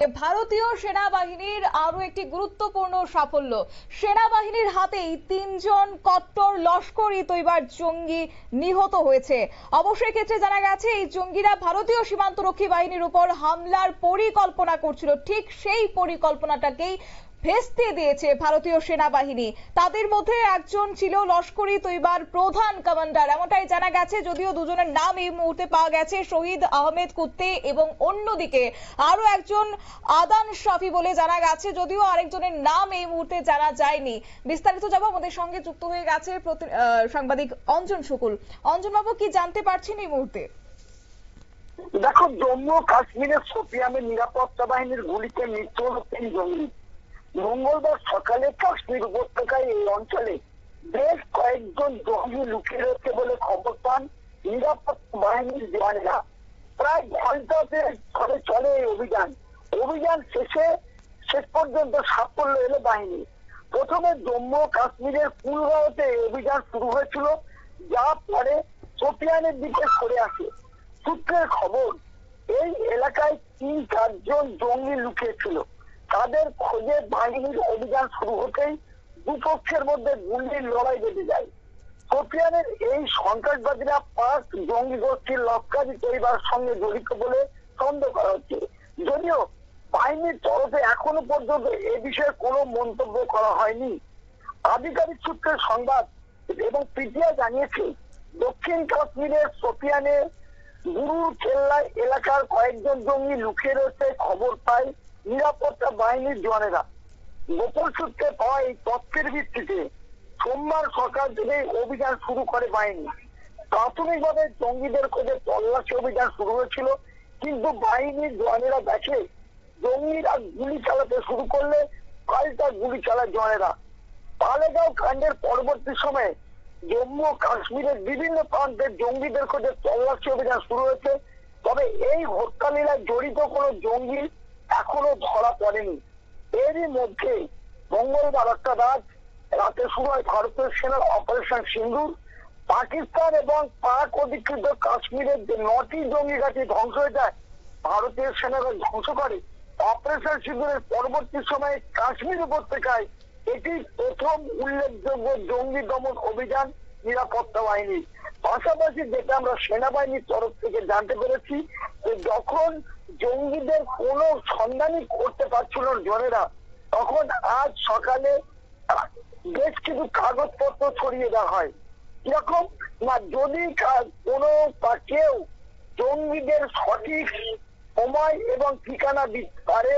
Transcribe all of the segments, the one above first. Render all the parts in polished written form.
ভারতীয় সেনাবাহিনীর আরো একটি গুরুত্বপূর্ণ সাফল্য। সেনাবাহিনীর হাতেই ৩জন কট্টর লস্কর-ই তৈবার জঙ্গি নিহত হয়েছে। অবশ্যই ক্ষেত্রে জানা গেছে এই জঙ্গিরা ভারতীয় সীমান্তরক্ষী বাহিনীর উপর হামলার পরিকল্পনা করছিল। ঠিক সেই পরিকল্পনাটাকেই ভেস্তে দিয়েছে ভারতীয় সেনাবাহিনী। তাদের মধ্যে একজন ছিল লস্কর-ই তৈবার প্রধান কমান্ডার, এমনটাই জানা গেছে। যদিও দুজনের নাম এই মুহূর্তে পাওয়া গেছে, শহীদ আহমেদ কুত্তে এবং অন্যদিকে আরো একজন আদান শাফি বলে জানা গেছে। যদিও আরেকজনের নাম এই মুহূর্তে জানা যায়নি। বিস্তারিত যাব, আমাদের সঙ্গে যুক্ত হয়ে গেছে সাংবাদিক অঞ্জন শুকুল। অঞ্জন বাবু, কি জানতে পারছেন এই মুহূর্তে? দেখো, জম্মু কাশ্মীরের শোপিয়ানে নিরাপত্তা বাহিনীর গুলিতে মৃত্যু হল ৩ জঙ্গি। মঙ্গলবার সকালে কাশ্মীর উপত্যকায় এই অঞ্চলে বেশ কয়েকজন জঙ্গি লুকিয়ে রয়েছে বলে খবর পান নিরাপত্তা বাহিনীর জওয়ানেরা। প্রায় ঘন্টা ধরে চলে এই অভিযান শেষ পর্যন্ত সাফল্য এলো বাহিনী। প্রথমে জম্মু কাশ্মীরের কুলগাঁওতে অভিযান শুরু হয়েছিল, যা পরে শোপিয়ানের দিকে সরে আসে। সূত্রের খবর, এই এলাকায় ৩-৪ জন জঙ্গি লুকিয়েছিল। তাদের খোঁজে বাহিনীর অভিযান শুরু হতেই দুপক্ষের মধ্যে গুলির লড়াই বেঁধে যায়। শোপিয়ানের এই সন্ত্রাসবাদীরা ৫ জঙ্গি গোষ্ঠীর লস্কর-ই-তৈবার সঙ্গে জড়িত বলে সন্দেহ করা হচ্ছে। যদিও বাহিনীর তরফে এখনো পর্যন্ত এ বিষয়ে কোনো মন্তব্য করা হয়নি। আধিকারিক সূত্রের সংবাদ এবং পিটিআই জানিয়েছে, দক্ষিণ কাশ্মীরের শোপিয়ানে গুরুর কেল্লা এলাকার কয়েকজন জঙ্গি লুকিয়ে রয়েছে খবর পায় নিরাপত্তা বাহিনীর জওয়ানেরা। গোপন সূত্রে পাওয়া এই তথ্যের ভিত্তিতে সোমবার সকাল থেকে অভিযান শুরু করে বাহিনী। প্রাথমিকভাবে জঙ্গিদের খোঁজে তল্লাশি অভিযান শুরু হয়েছিল, কিন্তু বাহিনীর জওয়ানেরা দেখে জঙ্গিরা গুলি চালাতে শুরু করলে পাল্টা গুলি চালায় জওয়ানেরা। পালেগাঁও কাণ্ডের পরবর্তী সময়ে জম্মু কাশ্মীরের বিভিন্ন প্রান্তে জঙ্গিদের খোঁজে তল্লাশি অভিযান শুরু হয়েছে। তবে এই হত্যালীলায় জড়িত কোনো জঙ্গি এখনো ধরা পড়েনি। এরই মধ্যে মঙ্গলবার রাতে শুরু হয় ভারতীয় সেনার অপারেশন সিন্দুর। পাকিস্তান এবং পাক অধিকৃত কাশ্মীরের যে ৯টি জঙ্গি ঘাঁটি ধ্বংস হয়ে যায়, ভারতীয় সেনারা ধ্বংস করে। অপারেশন সিন্দুরের পরবর্তী সময়ে কাশ্মীর উপত্যকায় এটি প্রথম উল্লেখযোগ্য জঙ্গি দমন অভিযান নিরাপত্তা বাহিনীর। পাশাপাশি যেটা আমরা সেনাবাহিনীর তরফ থেকে জানতে পেরেছি, যে যখন জঙ্গিদের কোনো সন্ধানই করতে পারছিল জনেরা, তখন আজ সকালে বেশ কিছু কাগজপত্র ছড়িয়ে দেওয়া হয়। কিরকম না, যদি কোনো কেউ জঙ্গিদের সঠিক সময় এবং ঠিকানা দিতে পারে,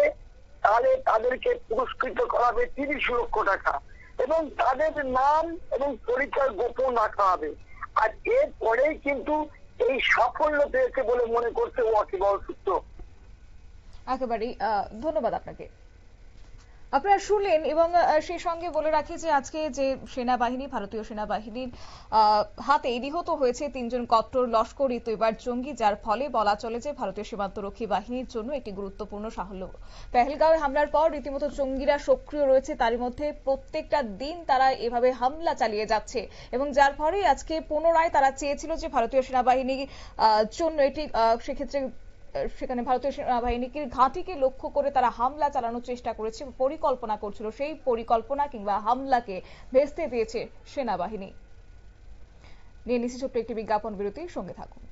তাহলে তাদেরকে পুরস্কৃত করা হবে ৩০ লক্ষ টাকা এবং তাদের নাম এবং পরিচয় গোপন রাখা হবে। আর এরপরেই কিন্তু এই সাফল্য পেয়েছে বলে মনে করছে ওয়াকিবহল সূত্র। একেবারেই ধন্যবাদ আপনাকে। আপনারা শুনলেন, এবং সেই সঙ্গে বলে রাখি যে আজকে যে সেনাবাহিনী, ভারতীয় সেনাবাহিনীর হাতে নিহত হয়েছে ৩ জন কট্টর লস্কর-ই তৈবার জঙ্গি, যার ফলে বলা চলে যে ভারতীয় সীমান্তরক্ষী বাহিনীর জন্য একটি গুরুত্বপূর্ণ সাফল্য। পেহেলগাঁওয়ে হামলার পর রীতিমতো জঙ্গিরা সক্রিয় রয়েছে, তারই মধ্যে প্রত্যেকটা দিন তারা এভাবে হামলা চালিয়ে যাচ্ছে, এবং যার ফলে আজকে পুনরায় তারা চেয়েছিল যে ভারতীয় সেনাবাহিনীর জন্য এটি সেক্ষেত্রে সেখানে ভারতীয় সেনাবাহিনীকে ঘাঁটিকে লক্ষ্য করে তারা হামলা চালানোর চেষ্টা করেছে, পরিকল্পনা করছিল। সেই পরিকল্পনা কিংবা হামলাকে ভেস্তে দিয়েছে সেনাবাহিনী। নিয়ে নিচ্ছি ছোট্ট একটি বিজ্ঞাপন বিরতি, সঙ্গে থাকুন।